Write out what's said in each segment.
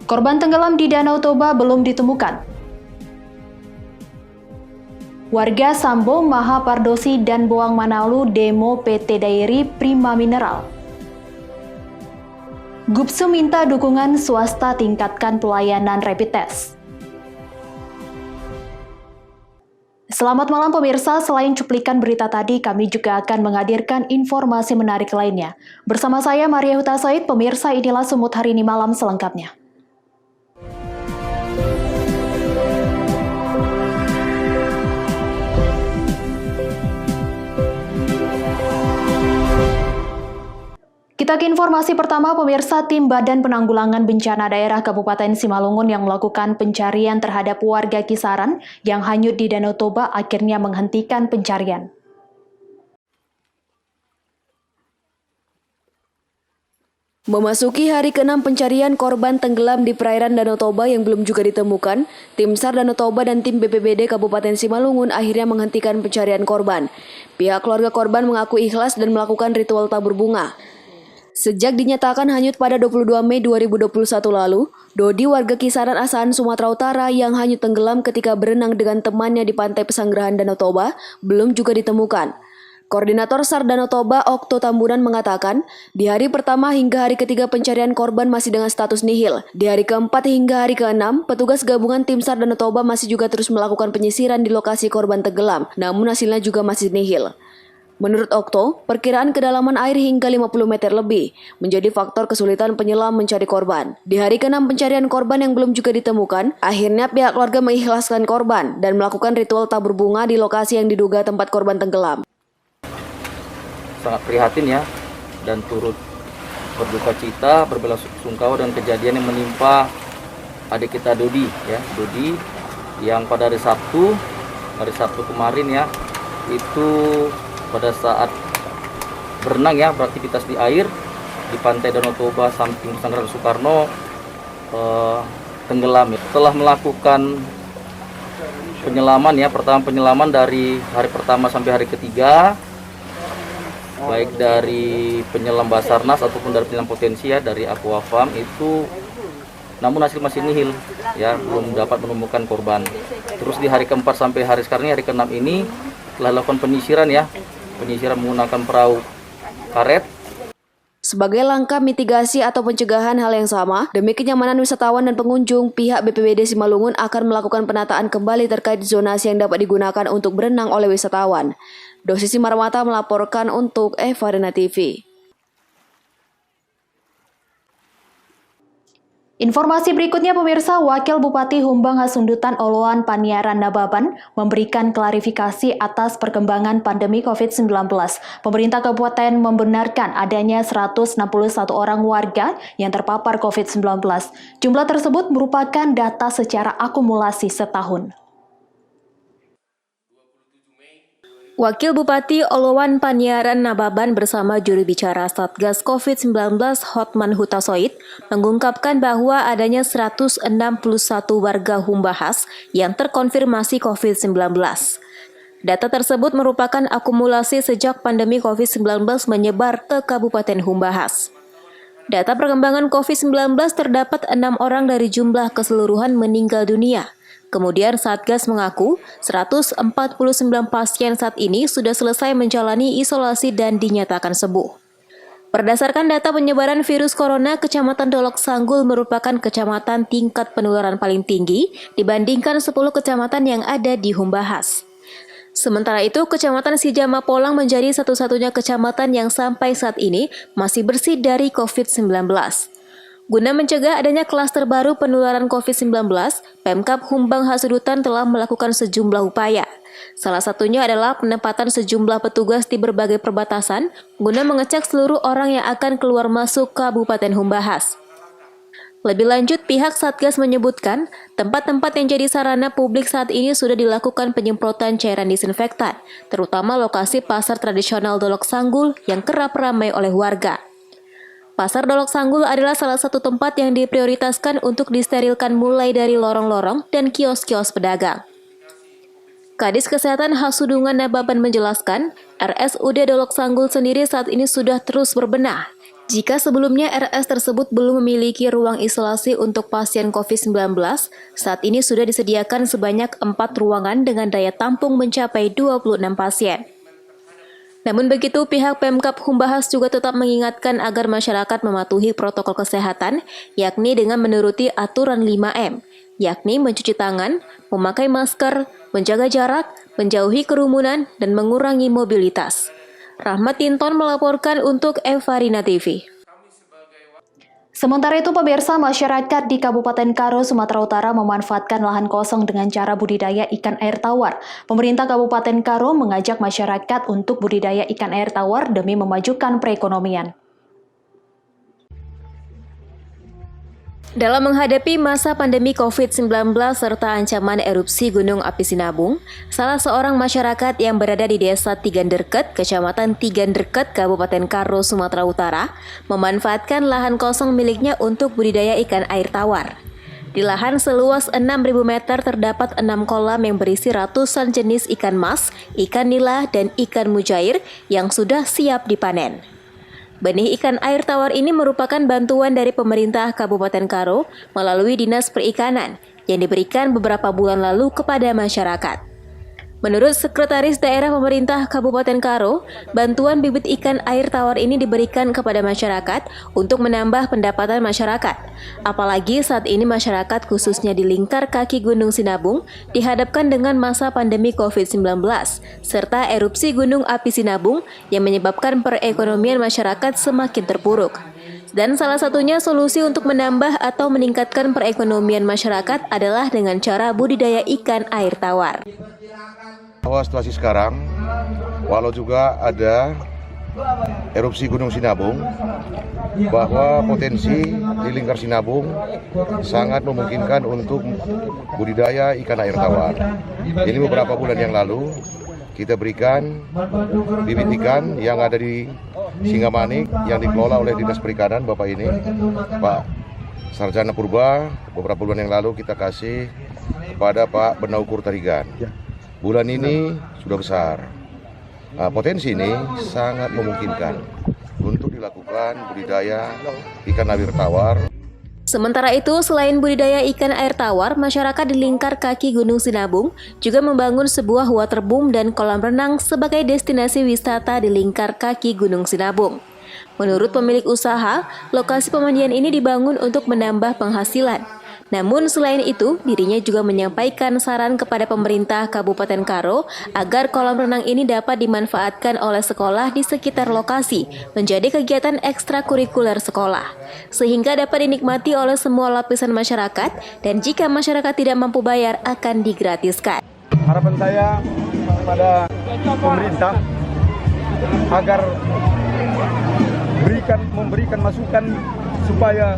Korban tenggelam di Danau Toba belum ditemukan. Warga Sambo, Mahapardosi, dan Boang Manalu demo PT Dairy Prima Mineral. Gupsu minta dukungan swasta tingkatkan pelayanan rapid test. Selamat malam pemirsa, selain cuplikan berita tadi, kami juga akan menghadirkan informasi menarik lainnya. Bersama saya Maria Huta Said, pemirsa inilah Sumut Hari Ini Malam selengkapnya. Kita ke informasi pertama, pemirsa. Tim Badan Penanggulangan Bencana Daerah Kabupaten Simalungun yang melakukan pencarian terhadap warga Kisaran yang hanyut di Danau Toba akhirnya menghentikan pencarian. Memasuki hari ke-6 pencarian korban tenggelam di perairan Danau Toba yang belum juga ditemukan, Tim SAR Danau Toba dan tim BPBD Kabupaten Simalungun akhirnya menghentikan pencarian korban. Pihak keluarga korban mengaku ikhlas dan melakukan ritual tabur bunga. Sejak dinyatakan hanyut pada 22 Mei 2021 lalu, Dodi warga Kisaran Asahan Sumatera Utara yang hanyut tenggelam ketika berenang dengan temannya di pantai Pesanggerahan Danau Toba belum juga ditemukan. Koordinator SAR Danau Toba Okto Tambunan mengatakan, di hari pertama hingga hari ketiga pencarian korban masih dengan status nihil. Di hari keempat hingga hari ke-6, petugas gabungan tim SAR Danau Toba masih juga terus melakukan penyisiran di lokasi korban tenggelam, namun hasilnya juga masih nihil. Menurut Okto, perkiraan kedalaman air hingga 50 meter lebih menjadi faktor kesulitan penyelam mencari korban. Di hari ke-6 pencarian korban yang belum juga ditemukan, akhirnya pihak keluarga mengikhlaskan korban dan melakukan ritual tabur bunga di lokasi yang diduga tempat korban tenggelam. Sangat prihatin ya, dan turut berduka cita, berbelasungkawa dengan kejadian yang menimpa adik kita Dodi yang pada hari Sabtu kemarin ya, itu pada saat berenang ya, beraktivitas di air di pantai Danau Toba samping Pesanggerahan Soekarno tenggelam. Setelah melakukan penyelaman ya, pertama penyelaman dari hari pertama sampai hari ketiga, baik dari penyelam Basarnas ataupun dari penyelam potensi ya dari Aquafarm itu, namun hasil masih nihil ya, belum dapat menemukan korban. Terus di hari keempat sampai hari sekarang hari ke-6 ini telah dilakukan penyisiran menggunakan perahu karet. Sebagai langkah mitigasi atau pencegahan hal yang sama, demi kenyamanan wisatawan dan pengunjung, pihak BPBD Simalungun akan melakukan penataan kembali terkait zonasi yang dapat digunakan untuk berenang oleh wisatawan. Dosisi Marmata melaporkan untuk Eva Rena TV. Informasi berikutnya pemirsa, Wakil Bupati Humbang Hasundutan Oloan Paniaran Nababan memberikan klarifikasi atas perkembangan pandemi COVID-19. Pemerintah kabupaten membenarkan adanya 161 orang warga yang terpapar COVID-19. Jumlah tersebut merupakan data secara akumulasi setahun. Wakil Bupati Oloan Paniaran Nababan bersama juru bicara Satgas COVID-19 Hotman Hutasoid mengungkapkan bahwa adanya 161 warga Humbahas yang terkonfirmasi COVID-19. Data tersebut merupakan akumulasi sejak pandemi COVID-19 menyebar ke Kabupaten Humbahas. Data perkembangan COVID-19 terdapat 6 orang dari jumlah keseluruhan meninggal dunia. Kemudian Satgas mengaku 149 pasien saat ini sudah selesai menjalani isolasi dan dinyatakan sembuh. Berdasarkan data penyebaran virus corona, Kecamatan Dolok Sanggul merupakan kecamatan tingkat penularan paling tinggi dibandingkan 10 kecamatan yang ada di Humbahas. Sementara itu, Kecamatan Sijama Polang menjadi satu-satunya kecamatan yang sampai saat ini masih bersih dari COVID-19. Guna mencegah adanya klaster baru penularan COVID-19, Pemkab Humbang Hasundutan telah melakukan sejumlah upaya. Salah satunya adalah penempatan sejumlah petugas di berbagai perbatasan guna mengecek seluruh orang yang akan keluar masuk Kabupaten Humbahas. Lebih lanjut, pihak Satgas menyebutkan tempat-tempat yang jadi sarana publik saat ini sudah dilakukan penyemprotan cairan disinfektan, terutama lokasi pasar tradisional Dolok Sanggul yang kerap ramai oleh warga. Pasar Dolok Sanggul adalah salah satu tempat yang diprioritaskan untuk disterilkan mulai dari lorong-lorong dan kios-kios pedagang. Kadis Kesehatan Hasudungan Nababan menjelaskan, RSUD Dolok Sanggul sendiri saat ini sudah terus berbenah. Jika sebelumnya RS tersebut belum memiliki ruang isolasi untuk pasien COVID-19, saat ini sudah disediakan sebanyak 4 ruangan dengan daya tampung mencapai 26 pasien. Namun begitu, pihak Pemkab Humbahas juga tetap mengingatkan agar masyarakat mematuhi protokol kesehatan, yakni dengan menuruti aturan 5M, yakni mencuci tangan, memakai masker, menjaga jarak, menjauhi kerumunan, dan mengurangi mobilitas. Rahmat Tinton melaporkan untuk Evarina TV. Sementara itu, pemirsa, masyarakat di Kabupaten Karo, Sumatera Utara memanfaatkan lahan kosong dengan cara budidaya ikan air tawar. Pemerintah Kabupaten Karo mengajak masyarakat untuk budidaya ikan air tawar demi memajukan perekonomian. Dalam menghadapi masa pandemi COVID-19 serta ancaman erupsi Gunung Api Sinabung, salah seorang masyarakat yang berada di Desa Tiganderket, Kecamatan Tiganderket, Kabupaten Karo, Sumatera Utara, memanfaatkan lahan kosong miliknya untuk budidaya ikan air tawar. Di lahan seluas 6.000 meter terdapat 6 kolam yang berisi ratusan jenis ikan mas, ikan nila, dan ikan mujair yang sudah siap dipanen. Benih ikan air tawar ini merupakan bantuan dari pemerintah Kabupaten Karo melalui Dinas Perikanan yang diberikan beberapa bulan lalu kepada masyarakat. Menurut Sekretaris Daerah Pemerintah Kabupaten Karo, bantuan bibit ikan air tawar ini diberikan kepada masyarakat untuk menambah pendapatan masyarakat. Apalagi saat ini masyarakat khususnya di lingkar kaki Gunung Sinabung dihadapkan dengan masa pandemi COVID-19 serta erupsi Gunung Api Sinabung yang menyebabkan perekonomian masyarakat semakin terpuruk. Dan salah satunya solusi untuk menambah atau meningkatkan perekonomian masyarakat adalah dengan cara budidaya ikan air tawar. Bahwa situasi sekarang, walau juga ada erupsi Gunung Sinabung, bahwa potensi di lingkar Sinabung sangat memungkinkan untuk budidaya ikan air tawar. Jadi beberapa bulan yang lalu kita berikan bibit ikan yang ada di Singamanik yang dikelola oleh Dinas Perikanan Bapak ini, Pak Sarjana Purba. Beberapa bulan yang lalu kita kasih kepada Pak Benaukur Tarigan. Bulan ini sudah besar. Potensi ini sangat memungkinkan untuk dilakukan budidaya ikan air tawar. Sementara itu, selain budidaya ikan air tawar, masyarakat di lingkar kaki Gunung Sinabung juga membangun sebuah waterboom dan kolam renang sebagai destinasi wisata di lingkar kaki Gunung Sinabung. Menurut pemilik usaha, lokasi pemandian ini dibangun untuk menambah penghasilan. Namun selain itu, dirinya juga menyampaikan saran kepada pemerintah Kabupaten Karo agar kolam renang ini dapat dimanfaatkan oleh sekolah di sekitar lokasi menjadi kegiatan ekstrakurikuler sekolah, sehingga dapat dinikmati oleh semua lapisan masyarakat dan jika masyarakat tidak mampu bayar akan digratiskan. Harapan saya pada pemerintah agar memberikan masukan supaya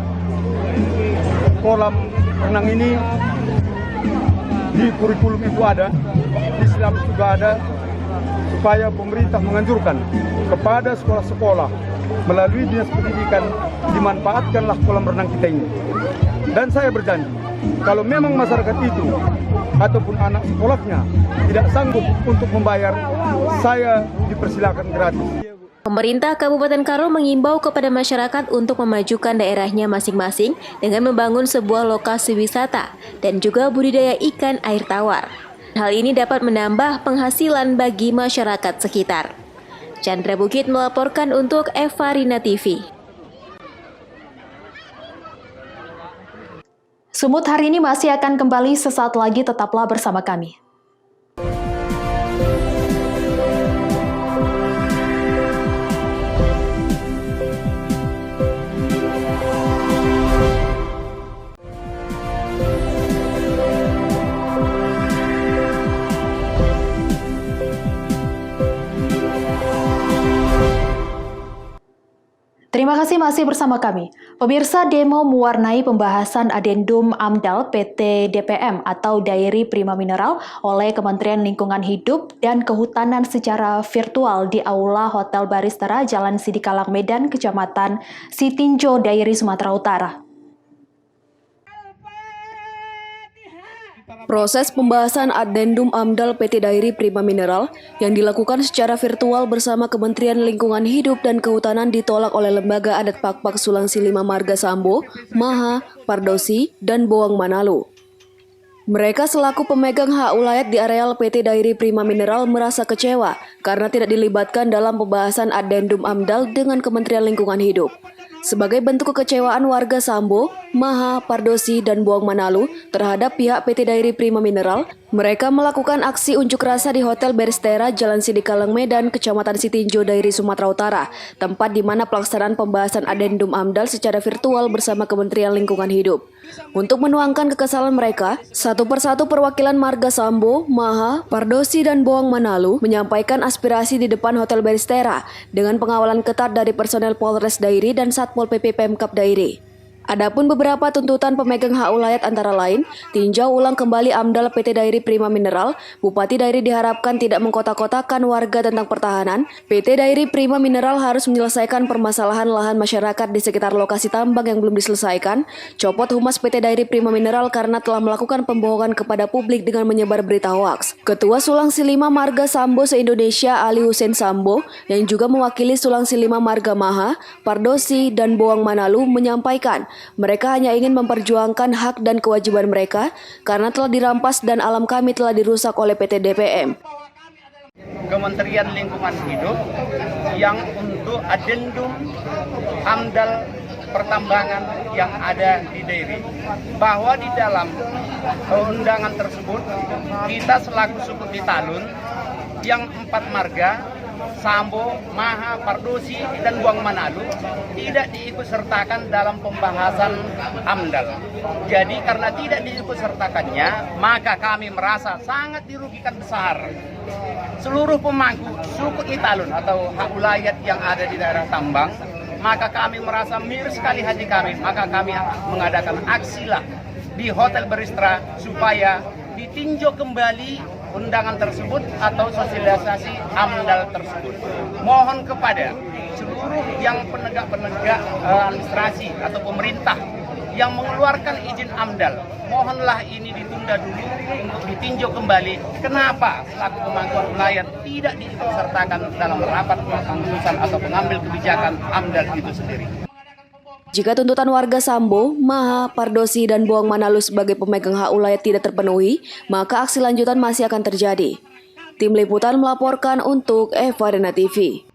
kolam renang ini di kurikulum itu ada, di silabus juga ada, supaya pemerintah menganjurkan kepada sekolah-sekolah melalui Dinas Pendidikan dimanfaatkanlah kolam renang kita ini. Dan saya berjanji, kalau memang masyarakat itu ataupun anak sekolahnya tidak sanggup untuk membayar, saya dipersilakan gratis. Pemerintah Kabupaten Karo mengimbau kepada masyarakat untuk memajukan daerahnya masing-masing dengan membangun sebuah lokasi wisata dan juga budidaya ikan air tawar. Hal ini dapat menambah penghasilan bagi masyarakat sekitar. Chandra Bukit melaporkan untuk Evarina TV. Sumut hari ini masih akan kembali sesaat lagi, tetaplah bersama kami. Terima kasih masih bersama kami. Pemirsa, demo mewarnai pembahasan adendum AMDAL PT DPM atau Dairi Prima Mineral oleh Kementerian Lingkungan Hidup dan Kehutanan secara virtual di Aula Hotel Baristera Jalan Sidikalang Medan, Kecamatan Sitinjo, Dairi, Sumatera Utara. Proses pembahasan Addendum AMDAL PT Dairi Prima Mineral yang dilakukan secara virtual bersama Kementerian Lingkungan Hidup dan Kehutanan ditolak oleh Lembaga Adat Pakpak Sulawesi 5 Marga Sambo, Maha, Pardosi, dan Boang Manalu. Mereka selaku pemegang hak ulayat di areal PT Dairi Prima Mineral merasa kecewa karena tidak dilibatkan dalam pembahasan Addendum AMDAL dengan Kementerian Lingkungan Hidup. Sebagai bentuk kekecewaan warga Sambo, Maha, Pardosi, dan Boang Manalu terhadap pihak PT Dairi Prima Mineral, mereka melakukan aksi unjuk rasa di Hotel Beristera, Jalan Sidikalang, Medan, Kecamatan Sitinjo, Dairi, Sumatera Utara, tempat di mana pelaksanaan pembahasan Addendum AMDAL secara virtual bersama Kementerian Lingkungan Hidup. Untuk menuangkan kekesalan mereka, satu persatu perwakilan marga Sambo, Maha, Pardosi, dan Boang Manalu menyampaikan aspirasi di depan Hotel Beristera dengan pengawalan ketat dari personel Polres Dairi dan Satpol PP Pemkab Dairi. Adapun beberapa tuntutan pemegang hak ulayat antara lain, tinjau ulang kembali AMDAL PT Dairi Prima Mineral, Bupati Dairi diharapkan tidak mengkotak-kotakan warga tentang pertahanan, PT Dairi Prima Mineral harus menyelesaikan permasalahan lahan masyarakat di sekitar lokasi tambang yang belum diselesaikan, copot humas PT Dairi Prima Mineral karena telah melakukan pembohongan kepada publik dengan menyebar berita hoaks. Ketua Sulawesi 5 Marga Sambo se-Indonesia Ali Hussein Sambo, yang juga mewakili Sulawesi 5 Marga Maha, Pardosi, dan Boang Manalu menyampaikan mereka hanya ingin memperjuangkan hak dan kewajiban mereka karena telah dirampas dan alam kami telah dirusak oleh PT DPM. Kementerian Lingkungan Hidup yang untuk Addendum AMDAL pertambangan yang ada di Dairi, bahwa di dalam undangan tersebut kita selaku suku di Talun yang 4 marga Sambo, Maha, Pardosi, dan Boang Manalu tidak diikutsertakan dalam pembahasan AMDAL. Jadi karena tidak diikutsertakannya, maka kami merasa sangat dirugikan besar. Seluruh pemangku suku Italun atau hak ulayat yang ada di daerah tambang, maka kami merasa miris sekali hati kami, maka kami mengadakan aksilah di Hotel Beristera supaya ditinjau kembali undangan tersebut atau sosialisasi AMDAL tersebut. Mohon kepada seluruh yang penegak-penegak administrasi atau pemerintah yang mengeluarkan izin AMDAL, mohonlah ini ditunda dulu untuk ditinjau kembali. Kenapa selaku pemangku ulayat tidak diikutsertakan dalam rapat keputusan atau pengambil kebijakan AMDAL itu sendiri. Jika tuntutan warga Sambo, Maha, Pardosi, dan Boang Manalu sebagai pemegang hak ulayat tidak terpenuhi, maka aksi lanjutan masih akan terjadi. Tim Liputan melaporkan untuk Eva Rena TV.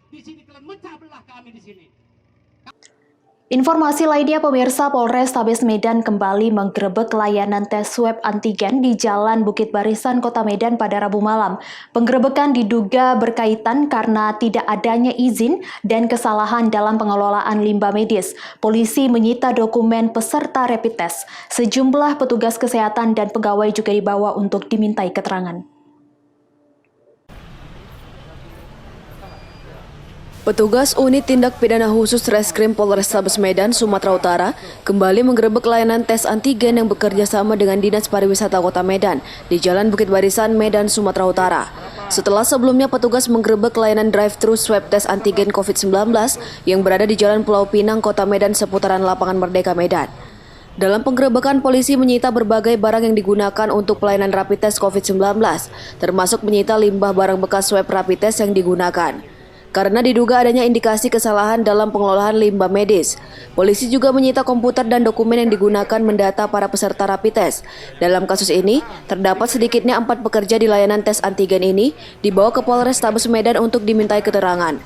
Informasi lainnya, pemirsa, Polrestabes Medan kembali menggerebek layanan tes swab antigen di Jalan Bukit Barisan, Kota Medan pada Rabu malam. Penggerebekan diduga berkaitan karena tidak adanya izin dan kesalahan dalam pengelolaan limbah medis. Polisi menyita dokumen peserta rapid test. Sejumlah petugas kesehatan dan pegawai juga dibawa untuk dimintai keterangan. Petugas Unit Tindak Pidana Khusus Reskrim Polrestabes Medan, Sumatera Utara kembali menggerebek layanan tes antigen yang bekerja sama dengan Dinas Pariwisata Kota Medan di Jalan Bukit Barisan, Medan, Sumatera Utara. Setelah sebelumnya petugas menggerebek layanan drive-thru swab tes antigen COVID-19 yang berada di Jalan Pulau Pinang, Kota Medan seputaran Lapangan Merdeka, Medan. Dalam penggerebekan, polisi menyita berbagai barang yang digunakan untuk pelayanan rapid test COVID-19, termasuk menyita limbah barang bekas swab rapid test yang digunakan. Karena diduga adanya indikasi kesalahan dalam pengelolaan limbah medis, polisi juga menyita komputer dan dokumen yang digunakan mendata para peserta rapid test. Dalam kasus ini, terdapat sedikitnya 4 pekerja di layanan tes antigen ini dibawa ke Polrestabes Medan untuk dimintai keterangan.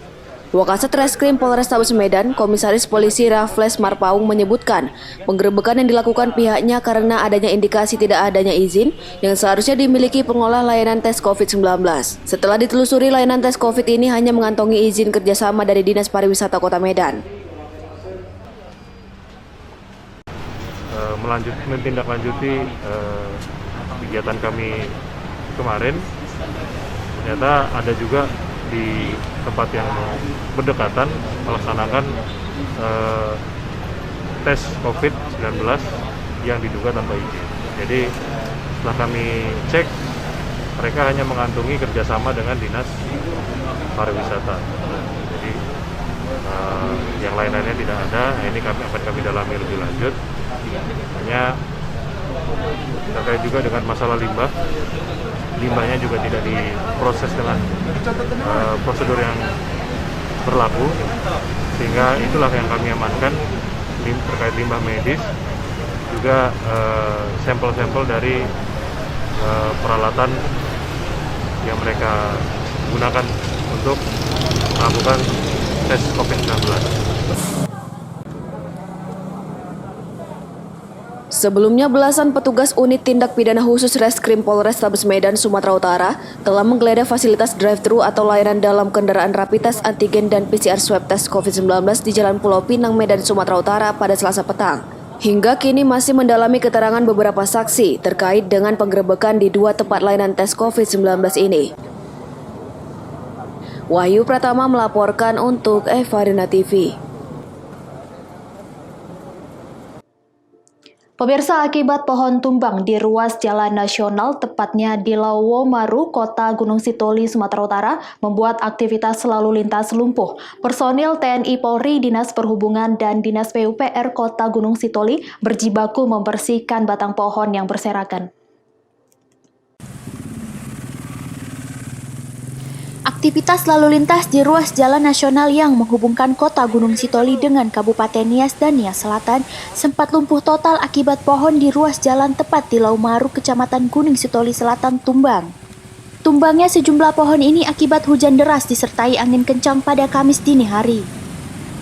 Wakasat Reskrim Polrestabes Medan, Komisaris Polisi Raffles Marpaung menyebutkan, penggerebekan yang dilakukan pihaknya karena adanya indikasi tidak adanya izin yang seharusnya dimiliki pengolah layanan tes COVID-19. Setelah ditelusuri, layanan tes COVID ini hanya mengantongi izin kerjasama dari Dinas Pariwisata Kota Medan. Menindaklanjuti kegiatan kami kemarin, ternyata ada juga di tempat yang berdekatan melaksanakan tes COVID-19 yang diduga tanpa izin. Jadi setelah kami cek, mereka hanya mengantungi kerjasama dengan Dinas Pariwisata. Jadi yang lain-lainnya tidak ada. Nah, ini akan kami dalami lebih lanjut. Hanya terkait juga dengan masalah limbah. Limbahnya juga tidak diproses dengan prosedur yang berlaku, sehingga itulah yang kami amankan terkait limbah medis, juga sampel-sampel dari peralatan yang mereka gunakan untuk melakukan tes COVID-19. Sebelumnya, belasan petugas unit tindak pidana khusus Reskrim Polrestabes Medan, Sumatera Utara telah menggeledah fasilitas drive-thru atau layanan dalam kendaraan rapid test antigen dan PCR swab test COVID-19 di Jalan Pulau Pinang, Medan, Sumatera Utara pada Selasa petang. Hingga kini masih mendalami keterangan beberapa saksi terkait dengan penggerebekan di 2 tempat layanan tes COVID-19 ini. Wahyu Pratama melaporkan untuk Evarina TV. Pemirsa, akibat pohon tumbang di ruas jalan nasional, tepatnya di Lawomaru, Kota Gunung Sitoli, Sumatera Utara, membuat aktivitas lalu lintas lumpuh. Personil TNI Polri, Dinas Perhubungan, dan Dinas PUPR Kota Gunung Sitoli berjibaku membersihkan batang pohon yang berserakan. Aktivitas lalu lintas di ruas jalan nasional yang menghubungkan Kota Gunung Sitoli dengan Kabupaten Nias dan Nias Selatan sempat lumpuh total akibat pohon di ruas jalan tepat di Lawomaru, Kecamatan Gunung Sitoli Selatan tumbang. Tumbangnya sejumlah pohon ini akibat hujan deras disertai angin kencang pada Kamis dini hari.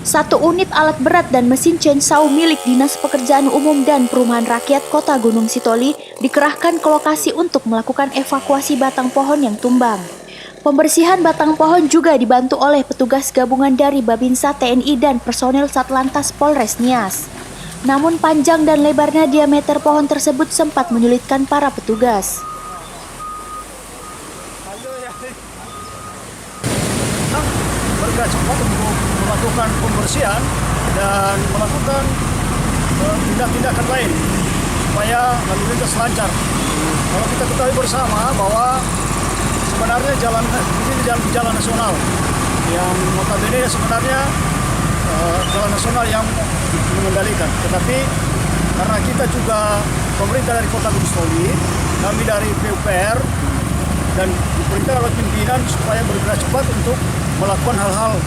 1 unit alat berat dan mesin chainsaw milik Dinas Pekerjaan Umum dan Perumahan Rakyat Kota Gunung Sitoli dikerahkan ke lokasi untuk melakukan evakuasi batang pohon yang tumbang. Pembersihan batang pohon juga dibantu oleh petugas gabungan dari Babinsa TNI dan personil Satlantas Polres Nias. Namun panjang dan lebarnya diameter pohon tersebut sempat menyulitkan para petugas. Bergerak cepat untuk melakukan pembersihan dan melakukan tindak-tindakan lain supaya lalu lintas lancar. Kalau kita ketahui bersama bahwa sebenarnya jalan nasional yang notabene sebenarnya jalan nasional yang mengendalikan. Tetapi karena kita juga pemerintah dari Kota Gunung Sitoli, kami dari PUPR dan diperintah oleh pimpinan supaya bergerak cepat untuk melakukan hal-hal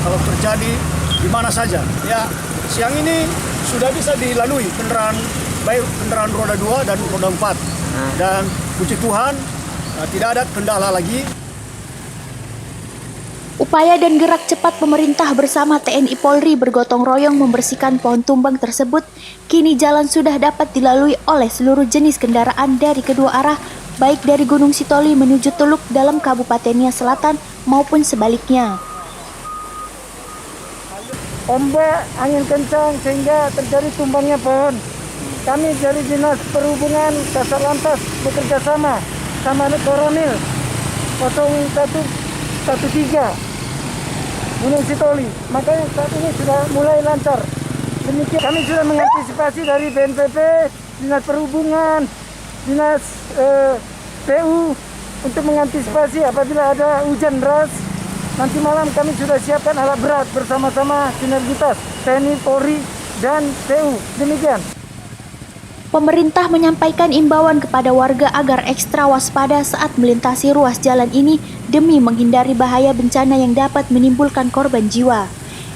kalau terjadi di mana saja. Ya, siang ini sudah bisa dilalui kendaraan, baik kendaraan roda 2 dan roda 4. Dan puji Tuhan tidak ada kendala lagi. Upaya dan gerak cepat pemerintah bersama TNI Polri bergotong royong membersihkan pohon tumbang tersebut, kini jalan sudah dapat dilalui oleh seluruh jenis kendaraan dari kedua arah, baik dari Gunung Sitoli menuju Teluk dalam Kabupaten Nias Selatan maupun sebaliknya. Ombak, angin kencang sehingga terjadi tumbangnya pohon. Kami dari Dinas Perhubungan Satlantas bekerja sama Koramil 0113 Gunung Sitoli. Makanya saat ini sudah mulai lancar. Demikian kami sudah mengantisipasi dari BNPB, Dinas Perhubungan, Dinas PU untuk mengantisipasi apabila ada hujan deras. Nanti malam kami sudah siapkan alat berat bersama-sama sinergitas TNI, Polri, dan PU. Demikian. Pemerintah menyampaikan imbauan kepada warga agar ekstra waspada saat melintasi ruas jalan ini demi menghindari bahaya bencana yang dapat menimbulkan korban jiwa.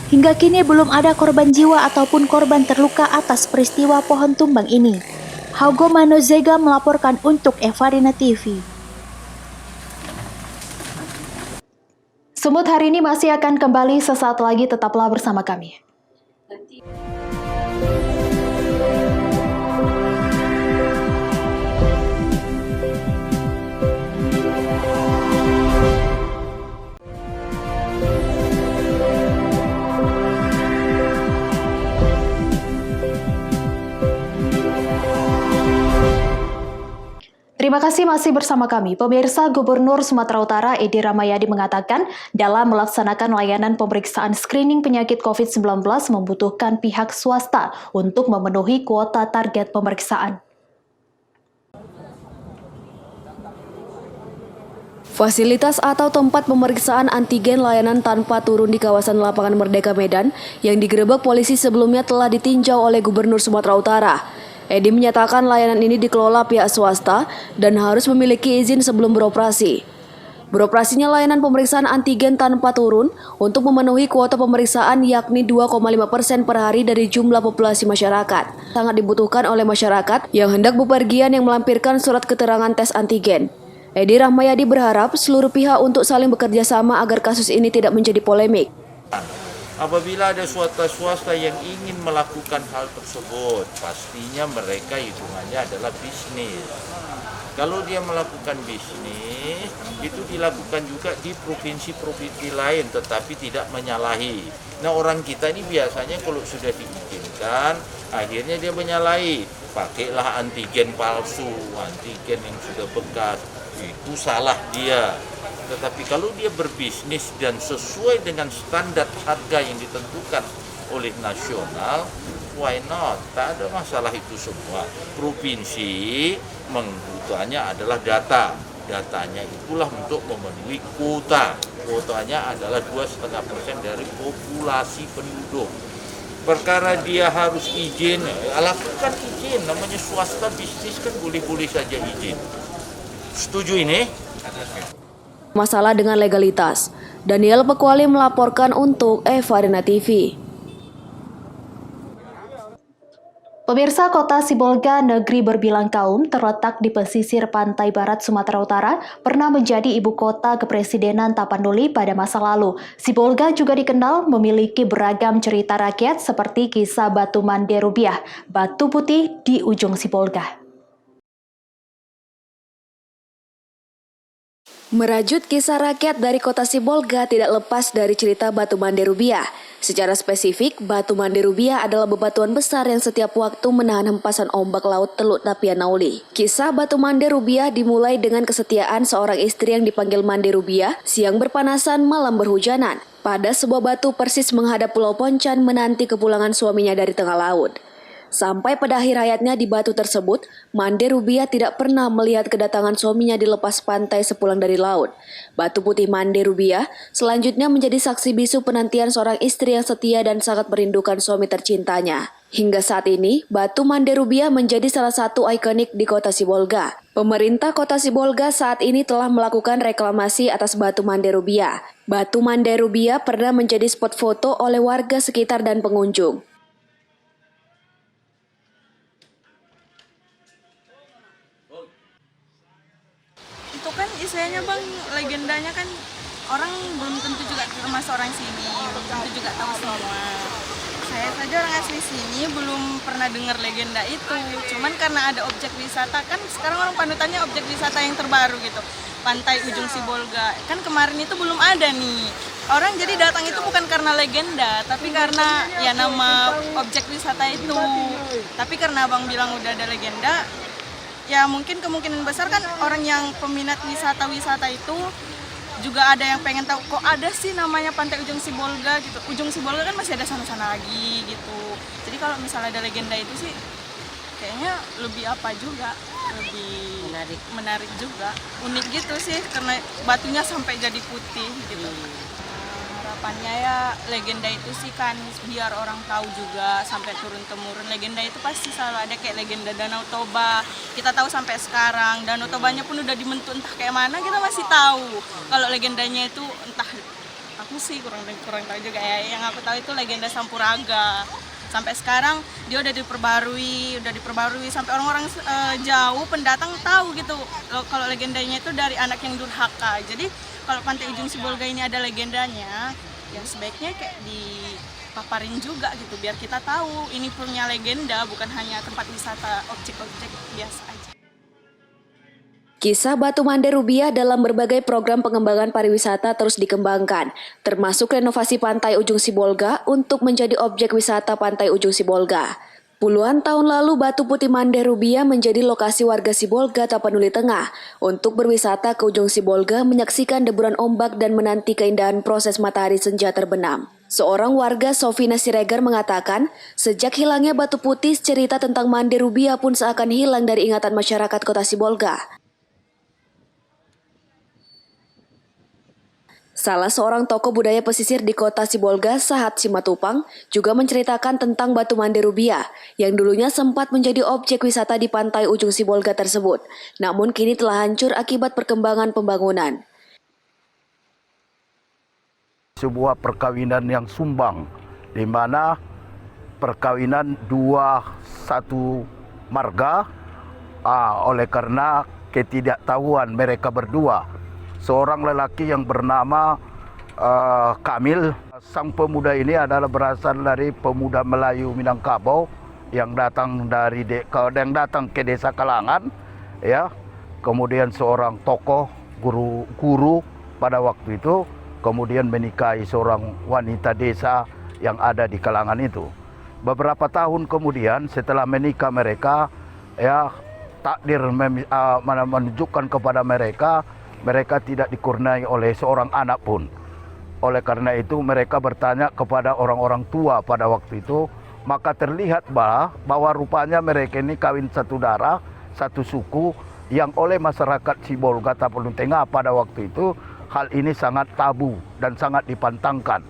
Hingga kini belum ada korban jiwa ataupun korban terluka atas peristiwa pohon tumbang ini. Haugo Manozega melaporkan untuk Evarina TV. Sumut hari ini masih akan kembali sesaat lagi, tetaplah bersama kami. Terima kasih masih bersama kami. Pemirsa, Gubernur Sumatera Utara Edi Rahmayadi mengatakan dalam melaksanakan layanan pemeriksaan screening penyakit COVID-19 membutuhkan pihak swasta untuk memenuhi kuota target pemeriksaan. Fasilitas atau tempat pemeriksaan antigen layanan tanpa turun di kawasan Lapangan Merdeka Medan yang digerebek polisi sebelumnya telah ditinjau oleh Gubernur Sumatera Utara. Edi menyatakan layanan ini dikelola pihak swasta dan harus memiliki izin sebelum beroperasi. Beroperasinya layanan pemeriksaan antigen tanpa turun untuk memenuhi kuota pemeriksaan yakni 2,5% per hari dari jumlah populasi masyarakat. Sangat dibutuhkan oleh masyarakat yang hendak bepergian yang melampirkan surat keterangan tes antigen. Edi Rahmayadi berharap seluruh pihak untuk saling bekerja sama agar kasus ini tidak menjadi polemik. Apabila ada swasta yang ingin melakukan hal tersebut, pastinya mereka hitungannya adalah bisnis. Kalau dia melakukan bisnis, itu dilakukan juga di provinsi-provinsi lain, tetapi tidak menyalahi. Nah, orang kita ini biasanya kalau sudah diizinkan, akhirnya dia menyalahi. Pakailah antigen palsu, antigen yang sudah bekas, itu salah dia. Tetapi kalau dia berbisnis dan sesuai dengan standar harga yang ditentukan oleh nasional, why not? Tak ada masalah itu semua. Provinsi membutuhkannya adalah data. Datanya itulah untuk memenuhi kuota. Kuotanya adalah 2,5% dari populasi penduduk. Perkara dia harus izin, lakukan izin. Namanya swasta bisnis kan boleh-boleh saja izin. Setuju ini? Masalah dengan legalitas. Daniel Pekwali melaporkan untuk Eva Arena TV. Pemirsa, kota Sibolga, negeri berbilang kaum, terletak di pesisir pantai barat Sumatera Utara, pernah menjadi ibu kota kepresidenan Tapanuli pada masa lalu. Sibolga juga dikenal memiliki beragam cerita rakyat seperti kisah Batu Mande Rubiah, batu putih di ujung Sibolga. Merajut kisah rakyat dari kota Sibolga tidak lepas dari cerita Batu Mande Rubiah. Secara spesifik, Batu Mande Rubiah adalah bebatuan besar yang setiap waktu menahan hempasan ombak laut Teluk Tapianauli. Kisah Batu Mande Rubiah dimulai dengan kesetiaan seorang istri yang dipanggil Mande Rubiah, siang berpanasan, malam berhujanan. Pada sebuah batu persis menghadap Pulau Poncan menanti kepulangan suaminya dari tengah laut. Sampai pada akhir hayatnya di batu tersebut, Mande Rubiah tidak pernah melihat kedatangan suaminya di lepas pantai sepulang dari laut. Batu putih Mande Rubiah selanjutnya menjadi saksi bisu penantian seorang istri yang setia dan sangat merindukan suami tercintanya. Hingga saat ini, Batu Mande Rubiah menjadi salah satu ikonik di kota Sibolga. Pemerintah kota Sibolga saat ini telah melakukan reklamasi atas Batu Mande Rubiah. Batu Mande Rubiah pernah menjadi spot foto oleh warga sekitar dan pengunjung. Itu kan istilahnya bang, legendanya kan orang belum tentu juga termasuk orang sini, belum tentu juga tahu semua. Saya saja orang asli sini belum pernah dengar legenda itu. Cuman karena ada objek wisata, kan sekarang orang panutannya objek wisata yang terbaru gitu, Pantai Ujung Sibolga. Kan kemarin itu belum ada nih. Orang jadi datang itu bukan karena legenda, tapi karena ya nama objek wisata itu. Tapi karena abang bilang udah ada legenda, ya mungkin kemungkinan besar kan orang yang peminat wisata-wisata itu juga ada yang pengen tahu kok ada sih namanya Pantai Ujung Sibolga gitu. Ujung Sibolga kan masih ada sana-sana lagi gitu. Jadi kalau misalnya ada legenda itu sih kayaknya lebih apa juga, lebih menarik juga, unik gitu sih karena batunya sampai jadi putih gitu. Harapannya ya legenda itu sih kan biar orang tahu juga sampai turun-temurun. Legenda itu pasti selalu ada, kayak legenda Danau Toba. Kita tahu sampai sekarang Danau Tobanya pun udah dibentuk entah kayak mana, kita masih tahu. Kalau legendanya itu entah, aku sih kurang tahu juga ya. Yang aku tahu itu legenda Sampuraga. Sampai sekarang dia udah diperbarui sampai orang-orang jauh pendatang tahu gitu kalau legendanya itu dari anak yang durhaka. Jadi kalau Pantai Ujung Sibolga ini ada legendanya, ya sebaiknya kayak dipaparin juga gitu biar kita tahu ini punya legenda, bukan hanya tempat wisata objek-objek biasa aja. Kisah Batu Mande Rubiah dalam berbagai program pengembangan pariwisata terus dikembangkan, termasuk renovasi Pantai Ujung Sibolga untuk menjadi objek wisata Pantai Ujung Sibolga. Puluhan tahun lalu Batu Putih Mande Rubiah menjadi lokasi warga Sibolga Tapanuli Tengah untuk berwisata ke Ujung Sibolga, menyaksikan deburan ombak dan menanti keindahan proses matahari senja terbenam. Seorang warga, Sofina Siregar, mengatakan sejak hilangnya batu putih, cerita tentang Mande Rubiah pun seakan hilang dari ingatan masyarakat kota Sibolga. Salah seorang tokoh budaya pesisir di kota Sibolga, Sahat Simatupang, juga menceritakan tentang Batu Mande Rubiah yang dulunya sempat menjadi objek wisata di pantai ujung Sibolga tersebut, namun kini telah hancur akibat perkembangan pembangunan. Sebuah perkawinan yang sumbang, di mana perkawinan satu marga, oleh karena ketidaktahuan mereka berdua. Seorang lelaki yang bernama Kamil, sang pemuda ini adalah berasal dari pemuda Melayu Minangkabau yang datang ke desa Kalangan, ya. Kemudian seorang tokoh guru pada waktu itu, kemudian menikahi seorang wanita desa yang ada di Kalangan itu. Beberapa tahun kemudian setelah menikah mereka, ya, takdir menunjukkan kepada mereka tidak dikurniai oleh seorang anak pun. Oleh karena itu mereka bertanya kepada orang-orang tua pada waktu itu, maka terlihat bahwa rupanya mereka ini kawin satu darah, satu suku, yang oleh masyarakat Sibolga Tapanuli Tengah pada waktu itu hal ini sangat tabu dan sangat dipantangkan.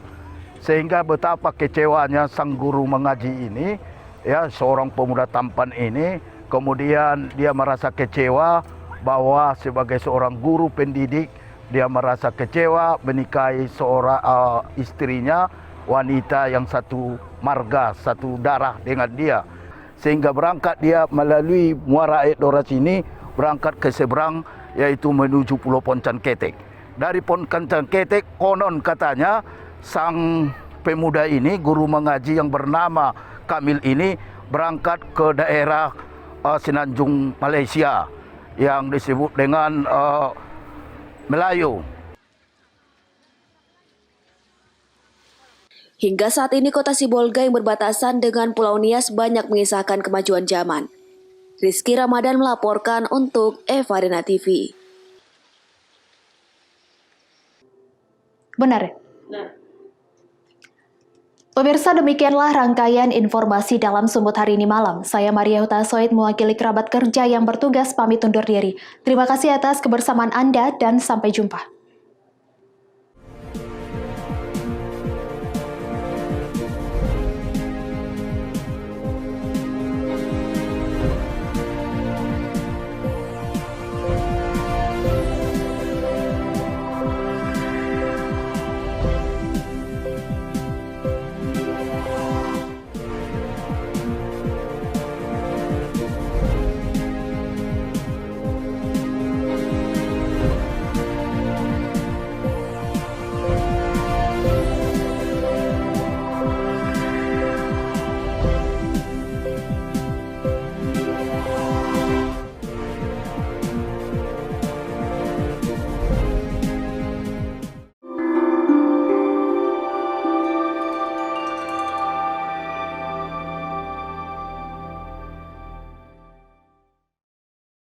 Sehingga betapa kecewanya sang guru mengaji ini, ya, seorang pemuda tampan ini, kemudian dia merasa kecewa bahwa sebagai seorang guru pendidik, dia merasa kecewa menikahi seorang istrinya, wanita yang satu marga, satu darah dengan dia. Sehingga berangkat dia melalui Muara Air Doras ini, berangkat ke seberang, yaitu menuju Pulau Poncan Ketek. Dari Poncan Ketek, konon katanya, sang pemuda ini, guru mengaji yang bernama Kamil ini, berangkat ke daerah Semenanjung, Malaysia, yang disebut dengan Melayu. Hingga saat ini kota Sibolga yang berbatasan dengan Pulau Nias banyak mengisahkan kemajuan zaman. Rizky Ramadan melaporkan untuk Eva Arena TV. Benar. Pemirsa, demikianlah rangkaian informasi dalam Sumut hari ini malam. Saya Maria Hutasoid mewakili kerabat kerja yang bertugas pamit undur diri. Terima kasih atas kebersamaan Anda dan sampai jumpa.